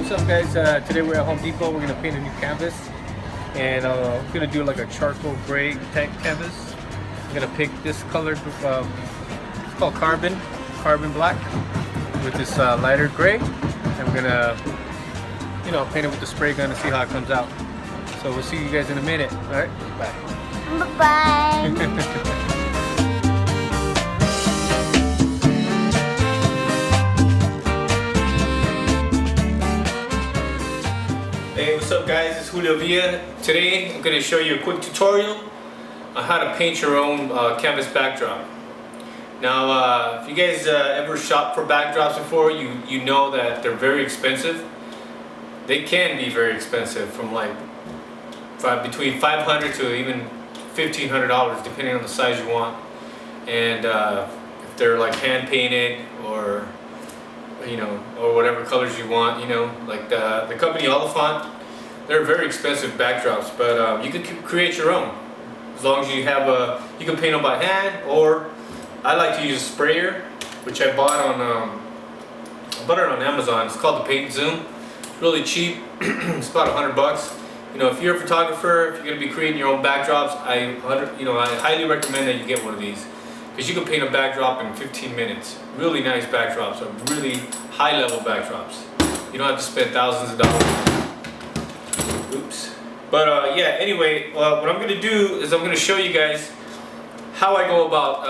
What's up, guys? Today we're at Home Depot. We're gonna paint a new canvas, and we're gonna do like a charcoal gray type canvas. I'm gonna pick this color. It's called carbon black, with this lighter gray, and we're gonna, paint it with the spray gun and see how it comes out. So we'll see you guys in a minute. All right, bye. Bye-bye. Hey, what's up, guys? It's Julio Villa. Today I'm going to show you a quick tutorial on how to paint your own canvas backdrop. Now, if you guys ever shopped for backdrops before, you know that they're very expensive. They can be very expensive, from like between $500 to even $1,500, depending on the size you want. And if they're like hand painted or or whatever colors you want, like the company Oliphant, they're very expensive backdrops, but you can create your own as long as you have you can paint them by hand, or I like to use a sprayer, which I bought it on Amazon. It's called the Paint Zoom. It's really cheap. It's about $100. If you're a photographer, if you're going to be creating your own backdrops, I highly recommend that you get one of these, because you can paint a backdrop in 15 minutes. Really nice backdrops, or really high-level backdrops. You don't have to spend thousands of dollars. Oops. But yeah, anyway, what I'm going to do is I'm going to show you guys how I go about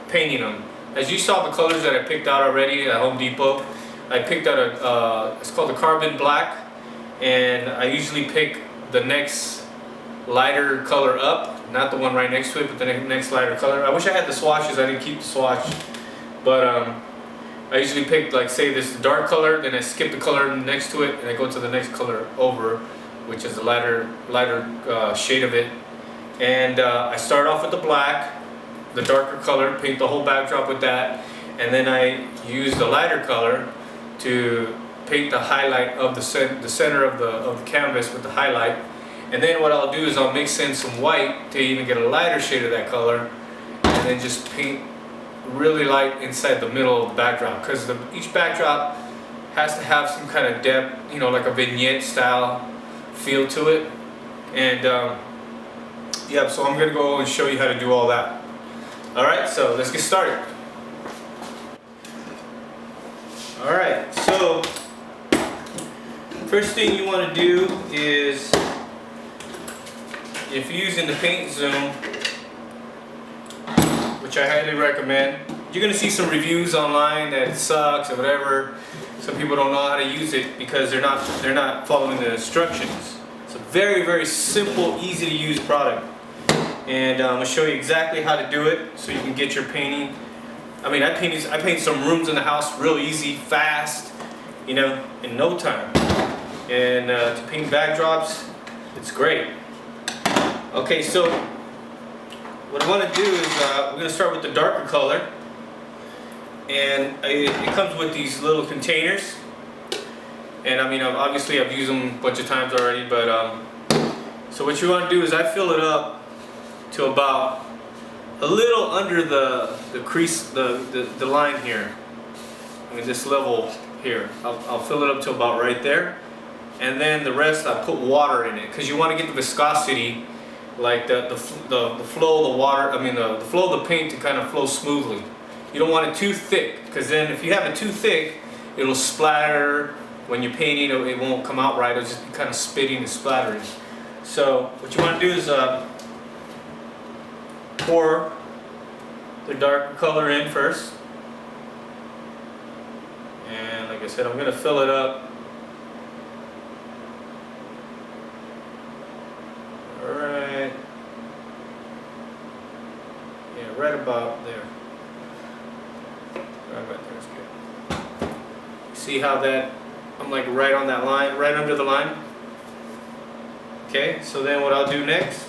painting them. As you saw the colors that I picked out already at Home Depot, I picked out it's called the carbon black, and I usually pick the next lighter color up, not the one right next to it, but the next lighter color. I wish I had the swatches. I didn't keep the swatch, but I usually pick, like, say this dark color, then I skip the color next to it, and I go to the next color over, which is the lighter shade of it. And I start off with the black, the darker color, paint the whole backdrop with that, and then I use the lighter color to paint the highlight of the center of the canvas with the highlight. And then what I'll do is I'll mix in some white to even get a lighter shade of that color, and then just paint really light inside the middle of the backdrop, because each backdrop has to have some kind of depth, like a vignette style feel to it. And yeah, so I'm gonna go and show you how to do all that. Alright, so let's get started. Alright, so first thing you want to do is, if you're using the Paint Zoom, which I highly recommend, you're going to see some reviews online that it sucks or whatever. Some people don't know how to use it because they're not following the instructions. It's a very, very simple, easy to use product, and I'm going to show you exactly how to do it so you can get your painting. I mean, I paint some rooms in the house real easy, fast, in no time. And to paint backdrops, it's great. Okay, so what I want to do is we're going to start with the darker color, and it comes with these little containers. And I mean, obviously I've used them a bunch of times already, but so what you want to do is I fill it up to about a little under the crease, the line here. I mean, this level here. I'll fill it up to about right there, and then the rest I put water in it, because you want to get the viscosity, like the flow of the water. I mean, the flow of the paint to kind of flow smoothly. You don't want it too thick, because then if you have it too thick, it'll splatter. When you're painting, it won't come out right. It'll just be kind of spitting and splattering. So what you want to do is pour the darker color in first, and like I said, I'm going to fill it up. Alright, yeah, right about there. Right about there is good. See how that, I'm like right on that line, right under the line. Okay, so then what I'll do next,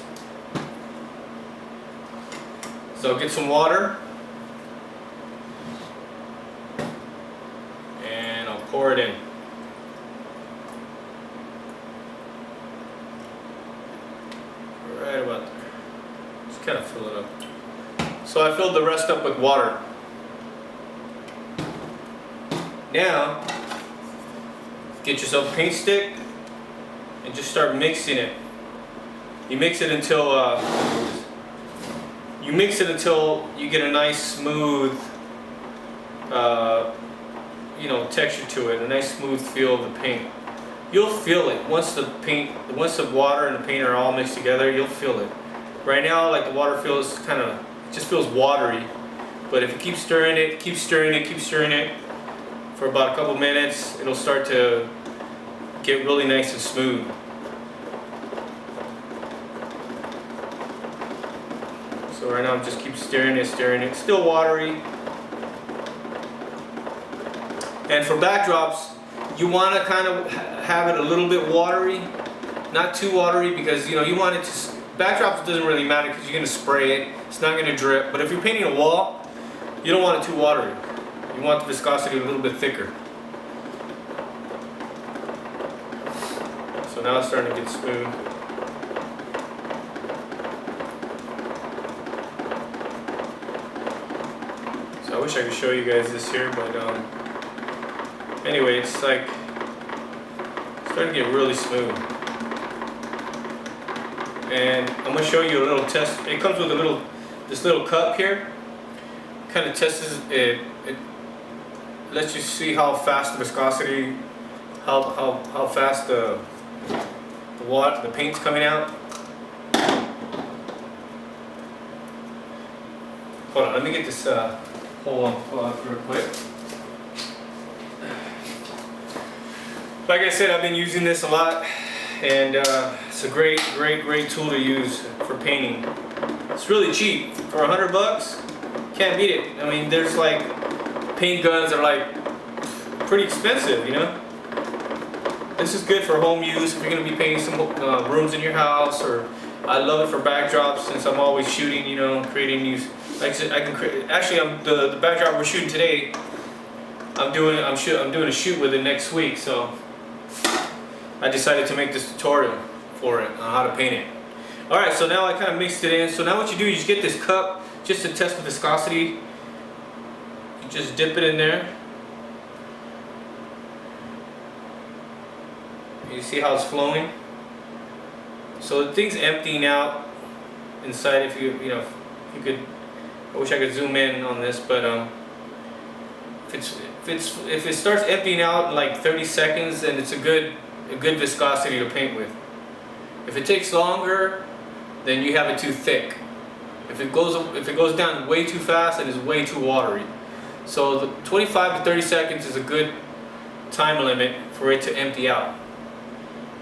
so I'll get some water, and I'll pour it in. Right about there. Just kind of fill it up. So I filled the rest up with water. Now, get yourself a paint stick and just start mixing it. You mix it until you get a nice smooth texture to it, a nice smooth feel of the paint. You'll feel it once the water and the paint are all mixed together. You'll feel it. Right now, like, the water feels just feels watery, but if you keep stirring it for about a couple minutes, it'll start to get really nice and smooth. So right now, just keep stirring it. Still watery. And for backdrops, you want to kind of have it a little bit watery, not too watery, because you want it to. Backdrops doesn't really matter because you're going to spray it. It's not going to drip. But if you're painting a wall, you don't want it too watery. You want the viscosity a little bit thicker. So now it's starting to get smooth. So I wish I could show you guys this here, but anyway, it's like starting to get really smooth. And I'm gonna show you a little test. It comes with this little cup here. Kind of tests it. It lets you see how fast the viscosity, how fast the paint's coming out. Hold on, let me get this hole unplugged real quick. Like I said, I've been using this a lot, and it's a great tool to use for painting. It's really cheap. For $100, can't beat it. I mean, there's like paint guns that are like pretty expensive, This is good for home use if you're gonna be painting some rooms in your house, or I love it for backdrops since I'm always shooting, creating these. Like I said, I can create. Actually, the backdrop we're shooting today. I'm doing a shoot with it next week, so I decided to make this tutorial for it on how to paint it. Alright, so now I kind of mixed it in. So now what you do, you just get this cup just to test the viscosity. You just dip it in there. You see how it's flowing? So the thing's emptying out inside. If you could, I wish I could zoom in on this, but if it starts emptying out in like 30 seconds, then it's a good viscosity to paint with. If it takes longer, then you have it too thick. If it goes down way too fast, then it's way too watery. So the 25 to 30 seconds is a good time limit for it to empty out.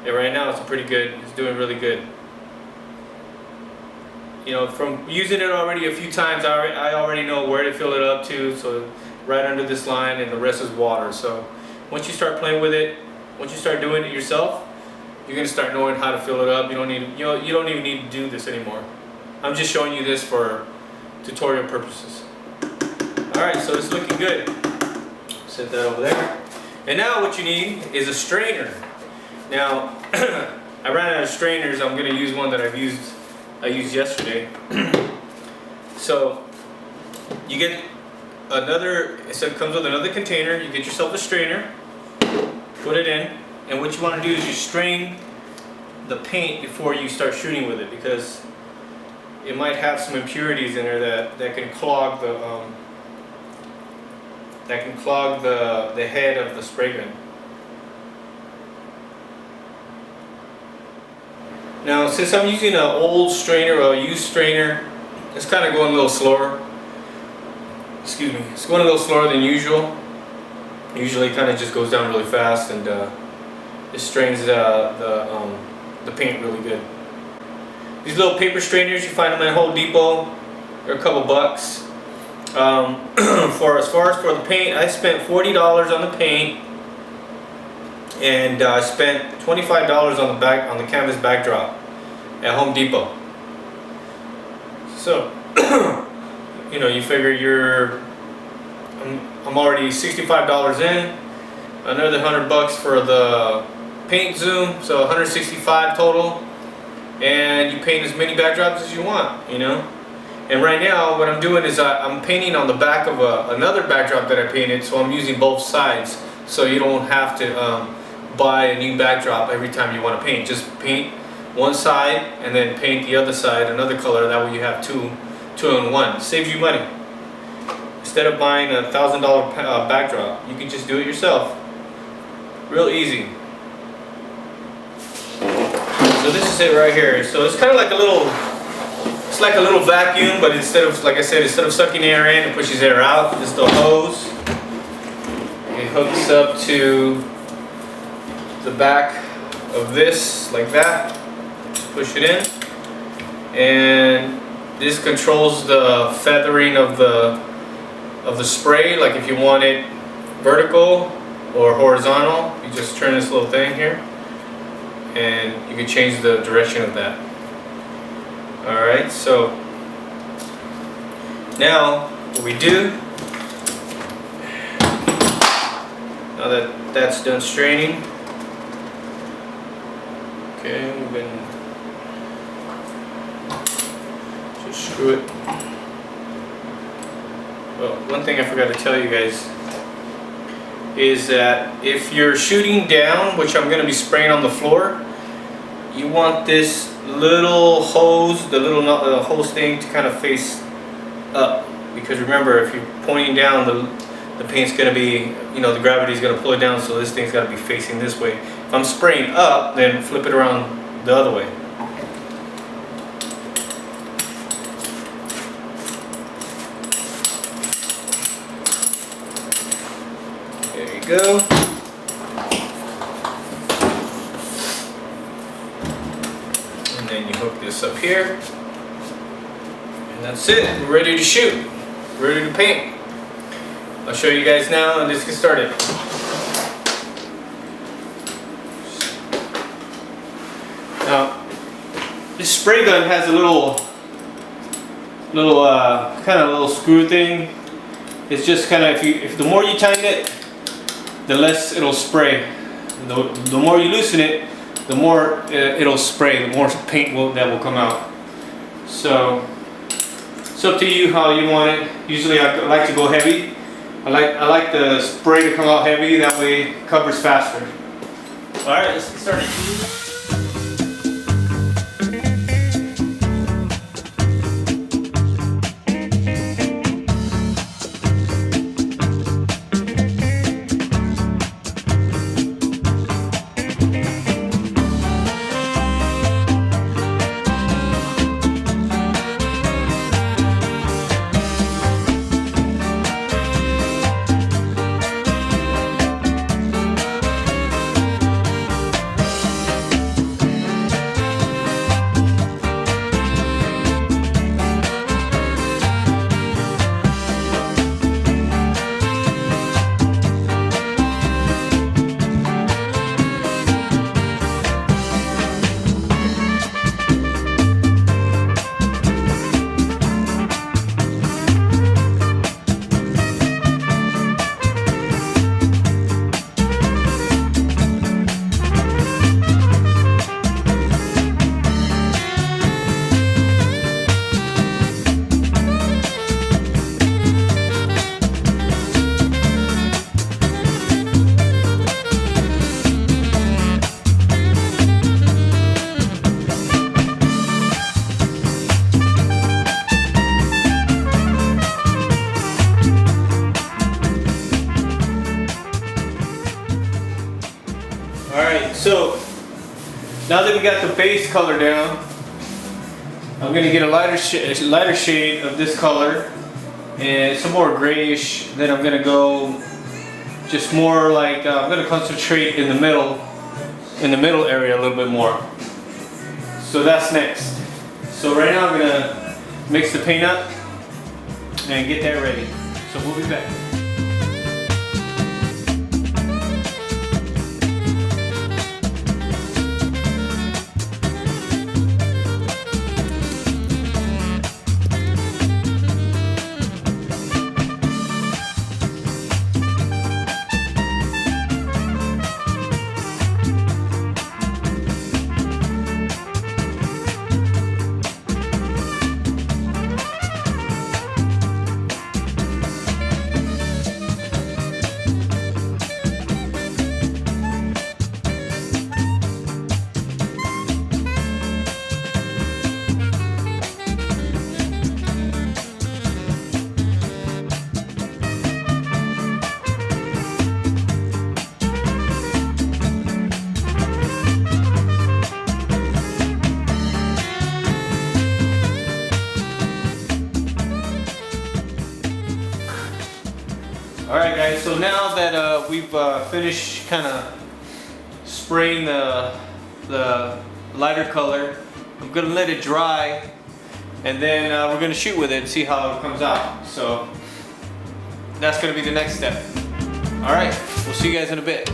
And right now it's doing really good. From using it already a few times, I already know where to fill it up to. So right under this line, and the rest is water. So once you start playing with it, once you start doing it yourself, you're gonna start knowing how to fill it up. You don't even need to do this anymore. I'm just showing you this for tutorial purposes. All right, so it's looking good. Set that over there. And now what you need is a strainer. Now, I ran out of strainers. I'm gonna use one that I used yesterday. So you get so it comes with another container. You get yourself a strainer, put it in, and what you want to do is you strain the paint before you start shooting with it, because it might have some impurities in there that can clog the head of the spray gun. Now, since I'm using an old strainer or a used strainer, it's kind of going a little slower. Excuse me, it's going a little slower than usual. Usually it kind of just goes down really fast, and it strains the paint really good. These little paper strainers, you find them at Home Depot. They're a couple bucks. As far as for the paint, I spent $40 on the paint, and I spent $25 on the canvas backdrop at Home Depot. So you figure I'm already $65 in, another $100 for the paint zoom, so $165 total, and you paint as many backdrops as you want, And right now what I'm doing is I'm painting on the back of another backdrop that I painted, so I'm using both sides, so you don't have to buy a new backdrop every time you want to paint. Just paint one side and then paint the other side another color. That way you have two in one. Saves you money. Instead of buying a $1,000 backdrop, you can just do it yourself. Real easy. So this is it right here. So it's kind of like a little, it's like a little vacuum, but instead of, like I said, instead of sucking air in, it pushes air out. This is the hose. It hooks up to the back of this, like that. Push it in, and this controls the feathering of the spray. Like if you want it vertical or horizontal, you just turn this little thing here, and you can change the direction of that. All right, so now what we do, now that that's done straining, okay, we've been just screw it. Well, one thing I forgot to tell you guys is that if you're shooting down, which I'm going to be spraying on the floor, you want this little hose, the little hose thing, to kind of face up, because remember, if you're pointing down, the paint's going to be, you know, the gravity is going to pull it down, so this thing's got to be facing this way. If I'm spraying up, then flip it around the other way. There you go. And then you hook this up here. And that's it. We're ready to shoot. Ready to paint. I'll show you guys now and let's get started. Now, this spray gun has a little kind of little screw thing. It's just kind of, if the more you tighten it, the less it'll spray. The more you loosen it, the more it'll spray. The more paint that will come out. So it's up to you how you want it. Usually I like to go heavy. I like the spray to come out heavy. That way it covers faster. All right, let's get started. So now that we got the base color down, I'm going to get a lighter shade of this color and some more grayish. Then I'm going to go just more like I'm going to concentrate in the middle area a little bit more. So that's next. So right now I'm going to mix the paint up and get that ready. So we'll be back. Alright guys, so now that we've finished kind of spraying the lighter color, I'm gonna let it dry, and then we're gonna shoot with it and see how it comes out. So that's gonna be the next step. Alright, we'll see you guys in a bit.